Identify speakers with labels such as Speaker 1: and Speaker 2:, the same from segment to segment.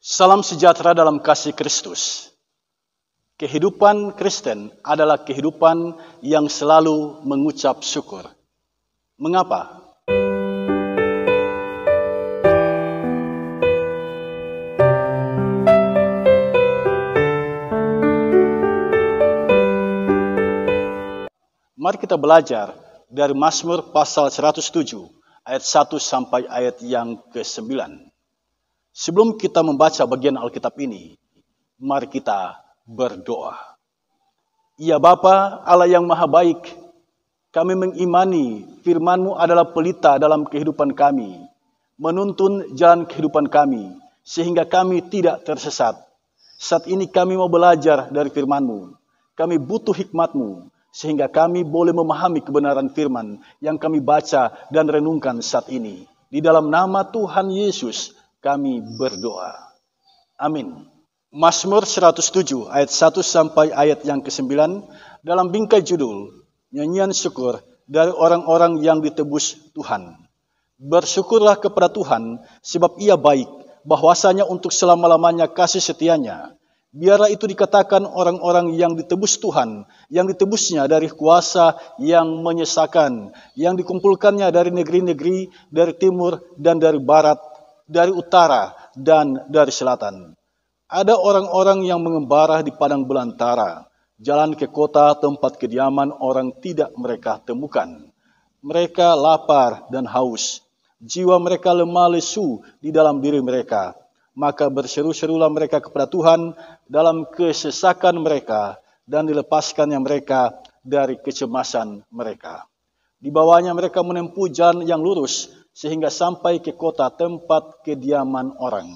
Speaker 1: Salam sejahtera dalam kasih Kristus. Kehidupan Kristen adalah kehidupan yang selalu mengucap syukur. Mengapa? Mari kita belajar dari Mazmur pasal 107 ayat 1 sampai ayat yang ke-9. Sebelum kita membaca bagian Alkitab ini, mari kita berdoa. Ya Bapa, Allah yang Maha Baik, kami mengimani firman-Mu adalah pelita dalam kehidupan kami, menuntun jalan kehidupan kami, sehingga kami tidak tersesat. Saat ini kami mau belajar dari firman-Mu. Kami butuh hikmat-Mu, sehingga kami boleh memahami kebenaran firman yang kami baca dan renungkan saat ini. Di dalam nama Tuhan Yesus, kami berdoa. Amin. Mazmur 107 ayat 1 sampai ayat yang ke-9 dalam bingkai judul Nyanyian Syukur dari orang-orang yang ditebus Tuhan. Bersyukurlah kepada Tuhan sebab Ia baik, bahwasanya untuk selama-lamanya kasih setianya. Biarlah itu dikatakan orang-orang yang ditebus Tuhan, yang ditebusnya dari kuasa yang menyesakan, yang dikumpulkannya dari negeri-negeri, dari timur dan dari barat, dari utara dan dari selatan. Ada orang-orang yang mengembara di padang belantara, jalan ke kota tempat kediaman orang tidak mereka temukan. Mereka lapar dan haus, jiwa mereka lemah lesu di dalam diri mereka. Maka berseru-serulah mereka kepada Tuhan dalam kesesakan mereka, dan dilepaskannya mereka dari kecemasan mereka. Di bawahnya mereka menempuh jalan yang lurus, sehingga sampai ke kota tempat kediaman orang.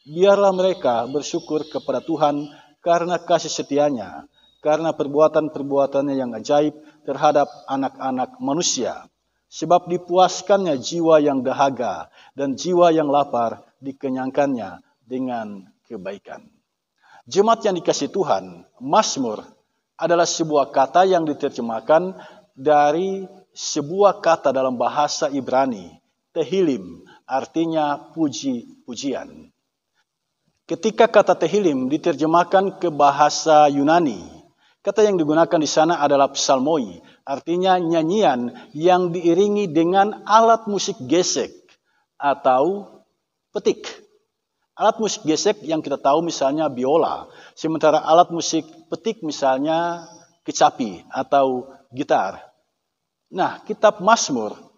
Speaker 1: Biarlah mereka bersyukur kepada Tuhan karena kasih setianya, karena perbuatan-perbuatannya yang ajaib terhadap anak-anak manusia. Sebab dipuaskannya jiwa yang dahaga, dan jiwa yang lapar dikenyangkannya dengan kebaikan. Jemaat yang dikasihi Tuhan, Mazmur adalah sebuah kata yang diterjemahkan dari sebuah kata dalam bahasa Ibrani, Tehilim, artinya puji-pujian. Ketika kata Tehilim diterjemahkan ke bahasa Yunani, kata yang digunakan di sana adalah psalmoi, artinya nyanyian yang diiringi dengan alat musik gesek atau petik. Alat musik gesek yang kita tahu misalnya biola, sementara alat musik petik misalnya kecapi atau gitar. Nah, kitab Mazmur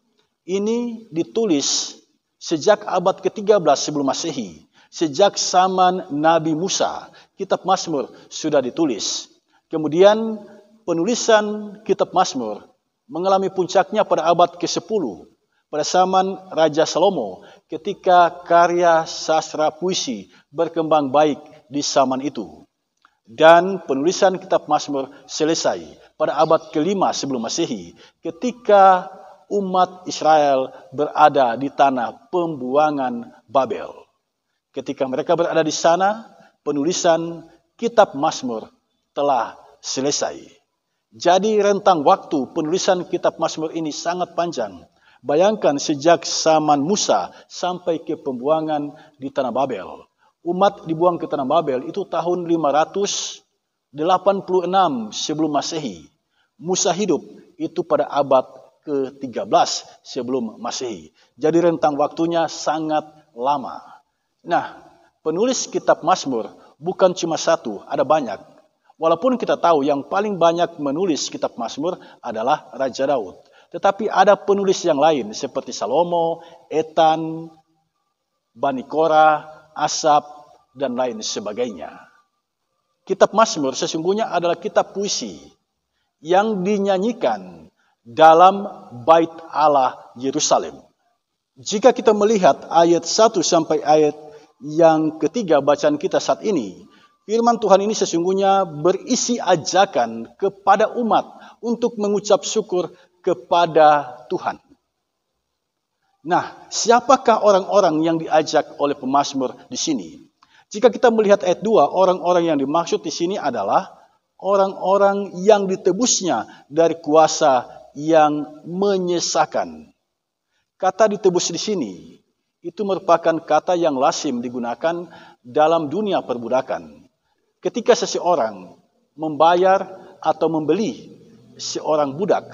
Speaker 1: ini ditulis sejak abad ke-13 sebelum Masehi. Sejak zaman Nabi Musa, kitab Mazmur sudah ditulis. Kemudian penulisan kitab Mazmur mengalami puncaknya pada abad ke-10. Pada zaman Raja Salomo, ketika karya sastra puisi berkembang baik di zaman itu. Dan penulisan kitab Mazmur selesai pada abad ke-5 sebelum Masehi, ketika umat Israel berada di tanah pembuangan Babel. Ketika mereka berada di sana, penulisan kitab Mazmur telah selesai. Jadi rentang waktu penulisan kitab Mazmur ini sangat panjang. Bayangkan sejak zaman Musa sampai ke pembuangan di tanah Babel. Umat dibuang ke tanah Babel itu tahun 586 sebelum Masehi. Musa hidup itu pada abad ke-13 sebelum Masehi. Jadi rentang waktunya sangat lama. Nah, penulis kitab Mazmur bukan cuma satu, ada banyak. Walaupun kita tahu yang paling banyak menulis kitab Mazmur adalah Raja Daud. Tetapi ada penulis yang lain seperti Salomo, Etan, Bani Korah, Asap, dan lain sebagainya. Kitab Mazmur sesungguhnya adalah kitab puisi yang dinyanyikan dalam bait Allah Yerusalem. Jika kita melihat ayat 1 sampai ayat yang ketiga bacaan kita saat ini, firman Tuhan ini sesungguhnya berisi ajakan kepada umat untuk mengucap syukur kepada Tuhan. Nah, siapakah orang-orang yang diajak oleh pemazmur di sini? Jika kita melihat ayat 2, orang-orang yang dimaksud di sini adalah orang-orang yang ditebusnya dari kuasa yang menyesakan. Kata ditebus di sini itu merupakan kata yang lazim digunakan dalam dunia perbudakan. Ketika seseorang membayar atau membeli seorang budak,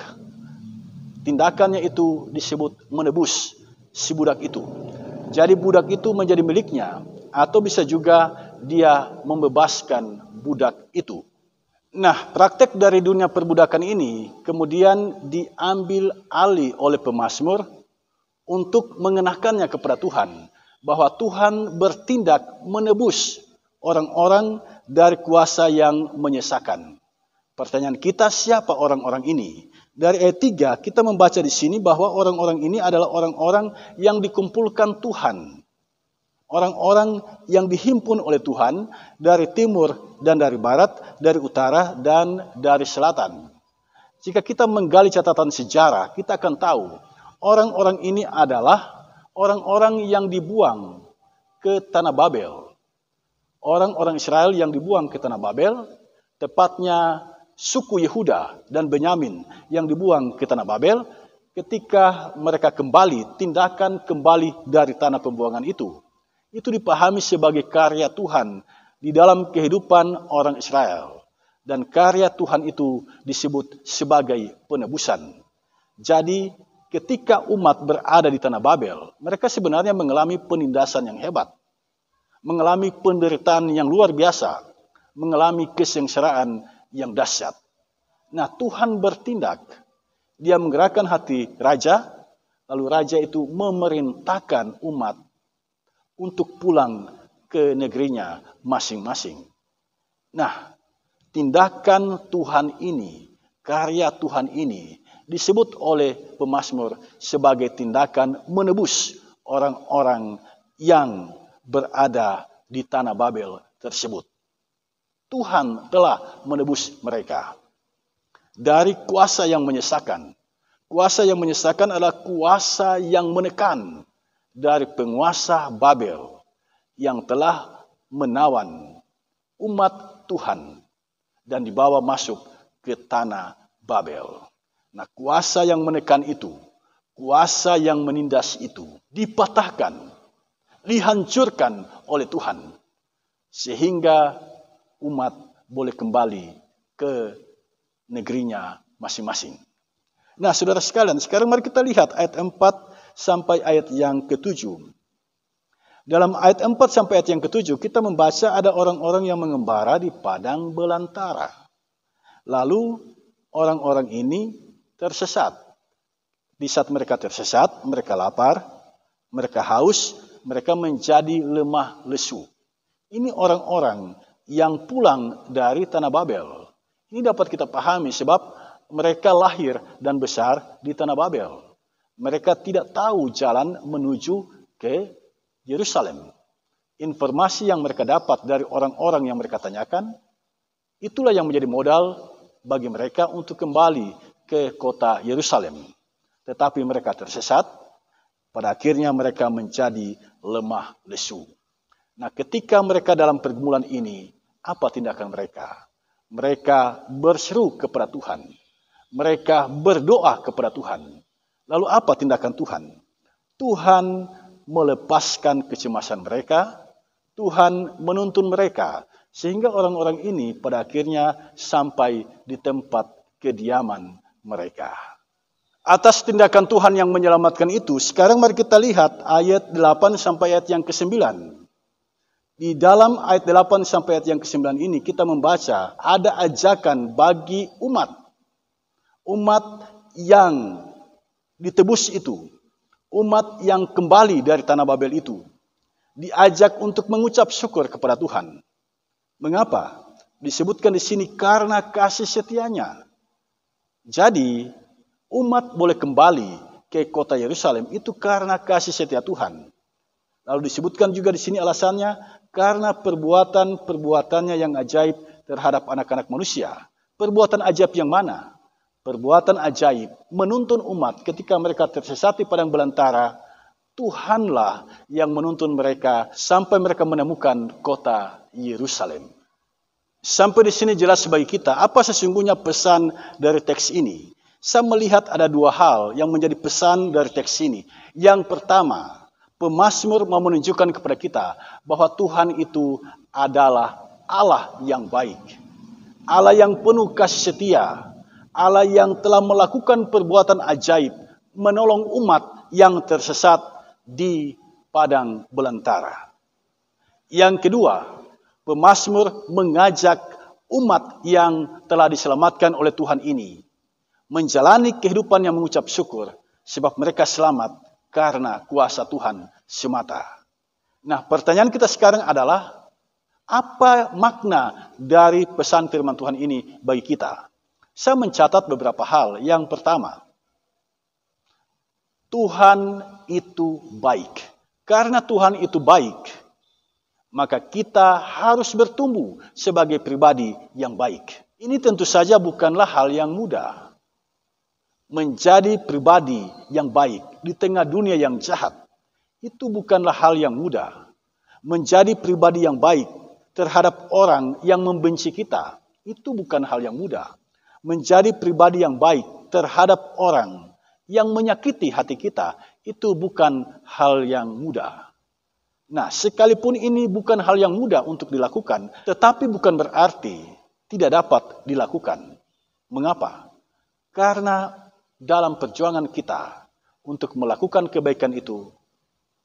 Speaker 1: tindakannya itu disebut menebus si budak itu. Jadi budak itu menjadi miliknya, atau bisa juga dia membebaskan budak itu. Nah, praktek dari dunia perbudakan ini kemudian diambil alih oleh pemazmur untuk mengenakannya kepada Tuhan, bahwa Tuhan bertindak menebus orang-orang dari kuasa yang menyesakan. Pertanyaan kita, siapa orang-orang ini? Dari ayat 3 kita membaca di sini bahwa orang-orang ini adalah orang-orang yang dikumpulkan Tuhan. Orang-orang yang dihimpun oleh Tuhan dari timur dan dari barat, dari utara dan dari selatan. Jika kita menggali catatan sejarah, kita akan tahu orang-orang ini adalah orang-orang yang dibuang ke tanah Babel. Orang-orang Israel yang dibuang ke tanah Babel, tepatnya suku Yehuda dan Benyamin yang dibuang ke tanah Babel, ketika mereka kembali, tindakan kembali dari tanah pembuangan itu dipahami sebagai karya Tuhan di dalam kehidupan orang Israel. Dan karya Tuhan itu disebut sebagai penebusan. Jadi ketika umat berada di tanah Babel, mereka sebenarnya mengalami penindasan yang hebat, mengalami penderitaan yang luar biasa, mengalami kesengsaraan yang dahsyat. Nah, Tuhan bertindak. Dia menggerakkan hati raja, lalu raja itu memerintahkan umat untuk pulang ke negerinya masing-masing. Nah, tindakan Tuhan ini, karya Tuhan ini disebut oleh pemazmur sebagai tindakan menebus orang-orang yang berada di tanah Babel tersebut. Tuhan telah menebus mereka dari kuasa yang menyesakan. Kuasa yang menyesakan adalah kuasa yang menekan dari penguasa Babel yang telah menawan umat Tuhan dan dibawa masuk ke tanah Babel. Nah, kuasa yang menekan itu, kuasa yang menindas itu dipatahkan, dihancurkan oleh Tuhan, sehingga umat boleh kembali ke negerinya masing-masing. Nah, saudara sekalian, sekarang mari kita lihat ayat 4 sampai ayat yang ke-7. Dalam ayat 4 sampai ayat yang ke-7 kita membaca ada orang-orang yang mengembara di padang belantara. Lalu orang-orang ini tersesat. Di saat mereka tersesat, mereka lapar, mereka haus, mereka menjadi lemah lesu. Ini orang-orang yang pulang dari tanah Babel. Ini dapat kita pahami sebab mereka lahir dan besar di tanah Babel. Mereka tidak tahu jalan menuju ke Yerusalem. Informasi yang mereka dapat dari orang-orang yang mereka tanyakan, itulah yang menjadi modal bagi mereka untuk kembali ke kota Yerusalem. Tetapi mereka tersesat, pada akhirnya mereka menjadi lemah lesu. Nah, ketika mereka dalam pergumulan ini, apa tindakan mereka? Mereka berseru kepada Tuhan. Mereka berdoa kepada Tuhan. Lalu apa tindakan Tuhan? Tuhan melepaskan kecemasan mereka, Tuhan menuntun mereka, sehingga orang-orang ini pada akhirnya sampai di tempat kediaman mereka. Atas tindakan Tuhan yang menyelamatkan itu, sekarang mari kita lihat ayat 8 sampai ayat yang ke-9. Di dalam ayat 8 sampai ayat yang ke-9 ini kita membaca ada ajakan bagi umat yang ditebus itu, umat yang kembali dari tanah Babel itu, diajak untuk mengucap syukur kepada Tuhan. Mengapa? Disebutkan di sini karena kasih setianya. Jadi, umat boleh kembali ke kota Yerusalem itu karena kasih setia Tuhan. Lalu disebutkan juga di sini alasannya karena perbuatannya yang ajaib terhadap anak-anak manusia. Perbuatan ajaib yang mana? Perbuatan ajaib menuntun umat ketika mereka tersesat di padang belantara. Tuhanlah yang menuntun mereka sampai mereka menemukan kota Yerusalem. Sampai di sini jelas bagi kita apa sesungguhnya pesan dari teks ini. Saya melihat ada dua hal yang menjadi pesan dari teks ini. Yang pertama, Pemazmur mau menunjukkan kepada kita bahwa Tuhan itu adalah Allah yang baik. Allah yang penuh kasih setia. Allah yang telah melakukan perbuatan ajaib, menolong umat yang tersesat di padang belantara. Yang kedua, pemazmur mengajak umat yang telah diselamatkan oleh Tuhan ini menjalani kehidupan yang mengucap syukur, sebab mereka selamat karena kuasa Tuhan semata. Nah, pertanyaan kita sekarang adalah, apa makna dari pesan firman Tuhan ini bagi kita? Saya mencatat beberapa hal. Yang pertama, Tuhan itu baik. Karena Tuhan itu baik, maka kita harus bertumbuh sebagai pribadi yang baik. Ini tentu saja bukanlah hal yang mudah. Menjadi pribadi yang baik di tengah dunia yang jahat, itu bukanlah hal yang mudah. Menjadi pribadi yang baik terhadap orang yang membenci kita, itu bukan hal yang mudah. Menjadi pribadi yang baik terhadap orang yang menyakiti hati kita, itu bukan hal yang mudah. Nah, sekalipun ini bukan hal yang mudah untuk dilakukan, tetapi bukan berarti tidak dapat dilakukan. Mengapa? Karena dalam perjuangan kita untuk melakukan kebaikan itu,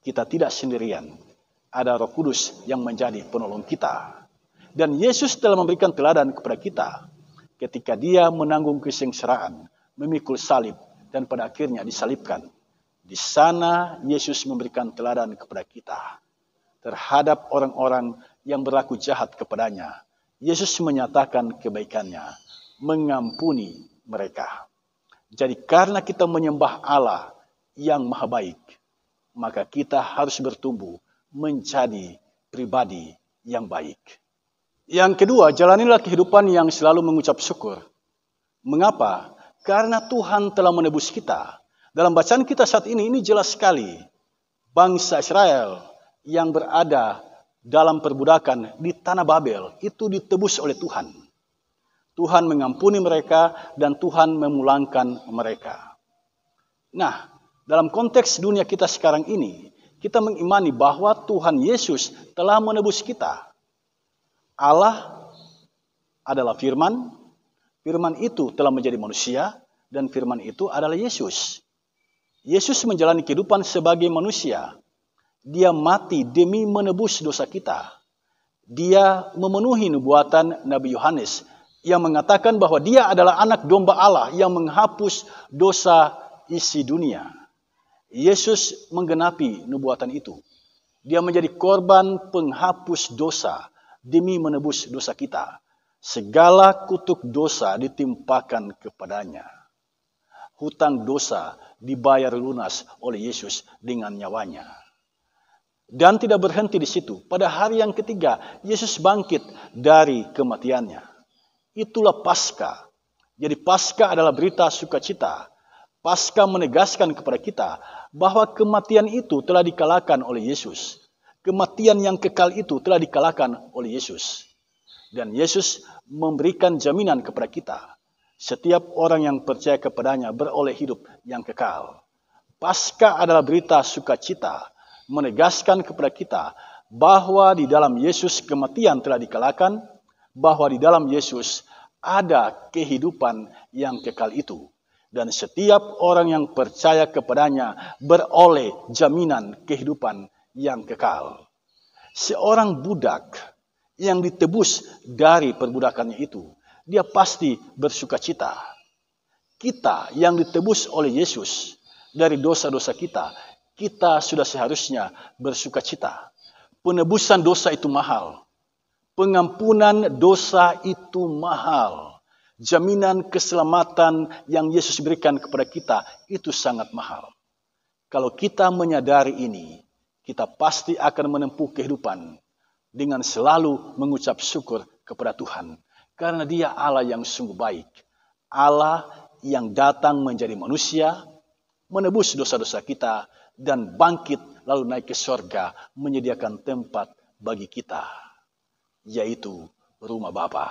Speaker 1: kita tidak sendirian. Ada Roh Kudus yang menjadi penolong kita. Dan Yesus telah memberikan teladan kepada kita ketika Dia menanggung kesengsaraan, memikul salib, dan pada akhirnya disalibkan. Di sana Yesus memberikan teladan kepada kita terhadap orang-orang yang berlaku jahat kepadanya. Yesus menyatakan kebaikannya, mengampuni mereka. Jadi karena kita menyembah Allah yang maha baik, maka kita harus bertumbuh menjadi pribadi yang baik. Yang kedua, jalanilah kehidupan yang selalu mengucap syukur. Mengapa? Karena Tuhan telah menebus kita. Dalam bacaan kita saat ini jelas sekali. Bangsa Israel yang berada dalam perbudakan di tanah Babel itu ditebus oleh Tuhan. Tuhan mengampuni mereka dan Tuhan memulangkan mereka. Nah, dalam konteks dunia kita sekarang ini, kita mengimani bahwa Tuhan Yesus telah menebus kita. Allah adalah firman, firman itu telah menjadi manusia, dan firman itu adalah Yesus. Yesus menjalani kehidupan sebagai manusia. Dia mati demi menebus dosa kita. Dia memenuhi nubuatan Nabi Yohanes yang mengatakan bahwa dia adalah anak domba Allah yang menghapus dosa isi dunia. Yesus menggenapi nubuatan itu. Dia menjadi korban penghapus dosa demi menebus dosa kita. Segala kutuk dosa ditimpakan kepadanya. Hutang dosa dibayar lunas oleh Yesus dengan nyawanya. Dan tidak berhenti di situ. Pada hari yang ketiga, Yesus bangkit dari kematiannya. Itulah Paskah. Jadi Paskah adalah berita sukacita. Paskah menegaskan kepada kita bahwa kematian itu telah dikalahkan oleh Yesus. Kematian yang kekal itu telah dikalahkan oleh Yesus. Dan Yesus memberikan jaminan kepada kita. Setiap orang yang percaya kepadanya beroleh hidup yang kekal. Paskah adalah berita sukacita, menegaskan kepada kita bahwa di dalam Yesus kematian telah dikalahkan, bahwa di dalam Yesus ada kehidupan yang kekal itu. Dan setiap orang yang percaya kepadanya beroleh jaminan kehidupan yang kekal. Seorang budak yang ditebus dari perbudakannya itu, dia pasti bersukacita. Kita yang ditebus oleh Yesus dari dosa-dosa kita, kita sudah seharusnya bersukacita. Penebusan dosa itu mahal. Pengampunan dosa itu mahal. Jaminan keselamatan yang Yesus berikan kepada kita itu sangat mahal. Kalau kita menyadari ini, kita pasti akan menempuh kehidupan dengan selalu mengucap syukur kepada Tuhan. Karena Dia Allah yang sungguh baik. Allah yang datang menjadi manusia, menebus dosa-dosa kita, dan bangkit lalu naik ke sorga, menyediakan tempat bagi kita, yaitu rumah Bapa.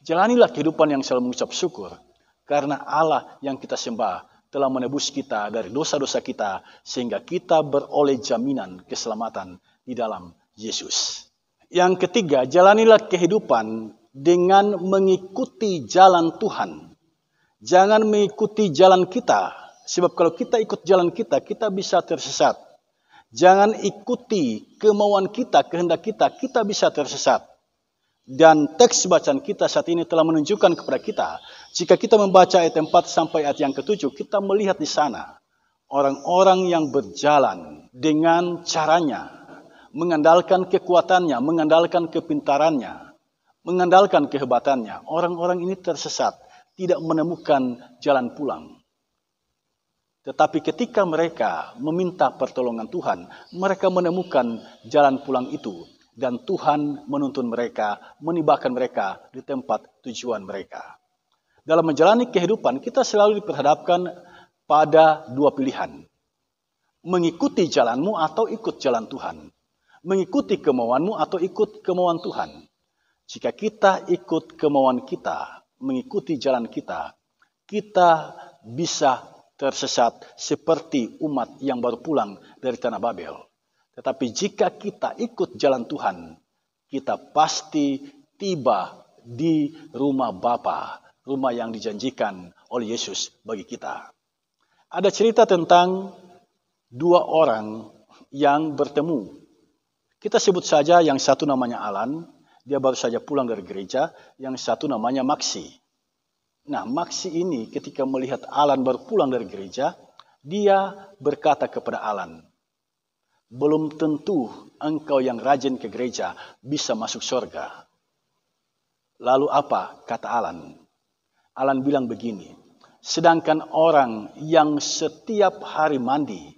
Speaker 1: Jalanilah kehidupan yang selalu mengucap syukur, karena Allah yang kita sembah telah menebus kita dari dosa-dosa kita, sehingga kita beroleh jaminan keselamatan di dalam Yesus. Yang ketiga, jalanilah kehidupan dengan mengikuti jalan Tuhan. Jangan mengikuti jalan kita, sebab kalau kita ikut jalan kita, kita bisa tersesat. Jangan ikuti kemauan kita, kehendak kita, kita bisa tersesat. Dan teks bacaan kita saat ini telah menunjukkan kepada kita, jika kita membaca ayat 4 sampai ayat yang ke-7, kita melihat di sana orang-orang yang berjalan dengan caranya, mengandalkan kekuatannya, mengandalkan kepintarannya, mengandalkan kehebatannya. Orang-orang ini tersesat, tidak menemukan jalan pulang. Tetapi ketika mereka meminta pertolongan Tuhan, mereka menemukan jalan pulang itu. Dan Tuhan menuntun mereka, menibahkan mereka di tempat tujuan mereka. Dalam menjalani kehidupan, kita selalu diperhadapkan pada dua pilihan. Mengikuti jalanmu atau ikut jalan Tuhan. Mengikuti kemauanmu atau ikut kemauan Tuhan. Jika kita ikut kemauan kita, mengikuti jalan kita, kita bisa tersesat seperti umat yang baru pulang dari tanah Babel. Tetapi jika kita ikut jalan Tuhan, kita pasti tiba di rumah Bapa, rumah yang dijanjikan oleh Yesus bagi kita. Ada cerita tentang dua orang yang bertemu. Kita sebut saja yang satu namanya Alan, dia baru saja pulang dari gereja, yang satu namanya Maksi. Nah, Maksi ini ketika melihat Alan baru pulang dari gereja, dia berkata kepada Alan, belum tentu engkau yang rajin ke gereja bisa masuk surga. Lalu apa kata Alan? Alan bilang begini, sedangkan orang yang setiap hari mandi,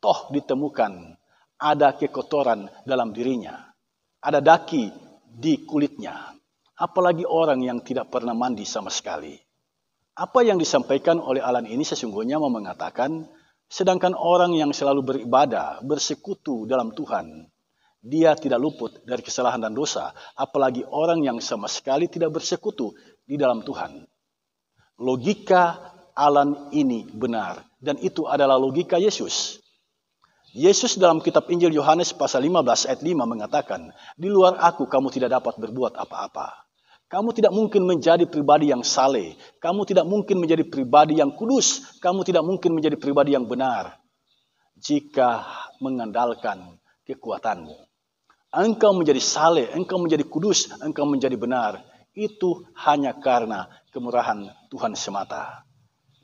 Speaker 1: toh ditemukan ada kekotoran dalam dirinya, ada daki di kulitnya. Apalagi orang yang tidak pernah mandi sama sekali. Apa yang disampaikan oleh Alan ini sesungguhnya mau mengatakan, sedangkan orang yang selalu beribadah, bersekutu dalam Tuhan, dia tidak luput dari kesalahan dan dosa. Apalagi orang yang sama sekali tidak bersekutu di dalam Tuhan. Logika Alan ini benar. Dan itu adalah logika Yesus. Yesus dalam kitab Injil Yohanes pasal 15 ayat 5 mengatakan, di luar aku kamu tidak dapat berbuat apa-apa. Kamu tidak mungkin menjadi pribadi yang saleh. Kamu tidak mungkin menjadi pribadi yang kudus. Kamu tidak mungkin menjadi pribadi yang benar. Jika mengandalkan kekuatanmu. Engkau menjadi saleh, engkau menjadi kudus, engkau menjadi benar. Itu hanya karena kemurahan Tuhan semata.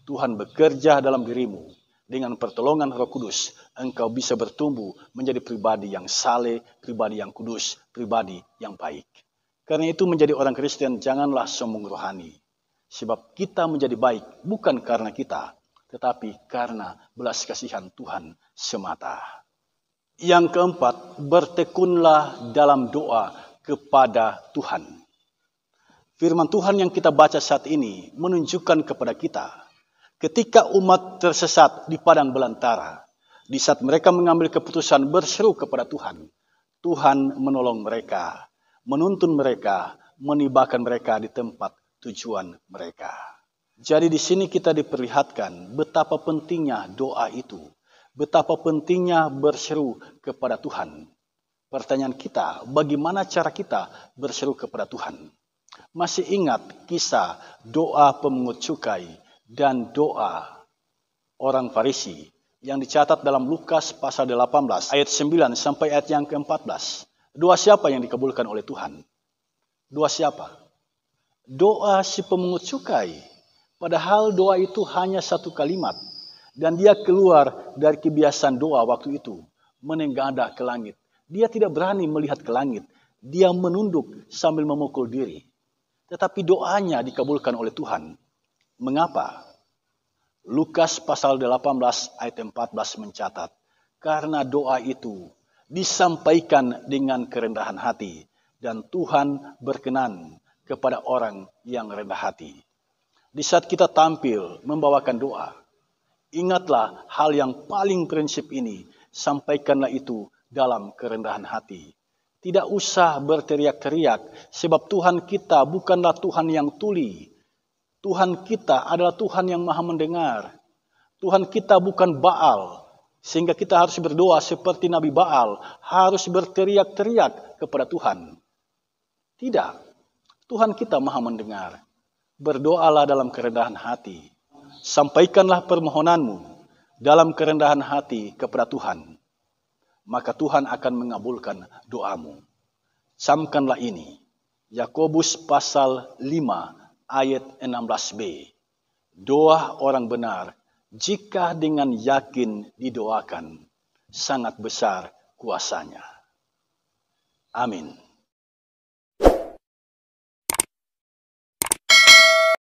Speaker 1: Tuhan bekerja dalam dirimu. Dengan pertolongan Roh Kudus, engkau bisa bertumbuh menjadi pribadi yang saleh, pribadi yang kudus, pribadi yang baik. Karena itu menjadi orang Kristen janganlah sombong rohani. Sebab kita menjadi baik bukan karena kita, tetapi karena belas kasihan Tuhan semata. Yang keempat, bertekunlah dalam doa kepada Tuhan. Firman Tuhan yang kita baca saat ini menunjukkan kepada kita, ketika umat tersesat di padang belantara, di saat mereka mengambil keputusan berseru kepada Tuhan, Tuhan menolong mereka, menuntun mereka, menibahkan mereka di tempat tujuan mereka. Jadi di sini kita diperlihatkan betapa pentingnya doa itu, betapa pentingnya berseru kepada Tuhan. Pertanyaan kita, bagaimana cara kita berseru kepada Tuhan? Masih ingat kisah doa pemungut cukai dan doa orang Farisi yang dicatat dalam Lukas pasal 18 ayat 9 sampai ayat yang ke-14. Doa siapa yang dikabulkan oleh Tuhan? Doa siapa? Doa si pemungut cukai. Padahal doa itu hanya satu kalimat. Dan dia keluar dari kebiasaan doa waktu itu. Menengadah ke langit. Dia tidak berani melihat ke langit. Dia menunduk sambil memukul diri. Tetapi doanya dikabulkan oleh Tuhan. Mengapa? Lukas pasal 18 ayat 14 mencatat. Karena doa itu disampaikan dengan kerendahan hati. Dan Tuhan berkenan kepada orang yang rendah hati. Di saat kita tampil membawakan doa, ingatlah hal yang paling prinsip ini. Sampaikanlah itu dalam kerendahan hati. Tidak usah berteriak-teriak. Sebab Tuhan kita bukanlah Tuhan yang tuli. Tuhan kita adalah Tuhan yang maha mendengar. Tuhan kita bukan Baal, sehingga kita harus berdoa seperti Nabi Baal, harus berteriak-teriak kepada Tuhan. Tidak, Tuhan kita maha mendengar. Berdoalah dalam kerendahan hati. Sampaikanlah permohonanmu dalam kerendahan hati kepada Tuhan. Maka Tuhan akan mengabulkan doamu. Camkanlah ini. Yakobus pasal 5 ayat 16b. Doa orang benar, jika dengan yakin didoakan, sangat besar kuasanya. Amin.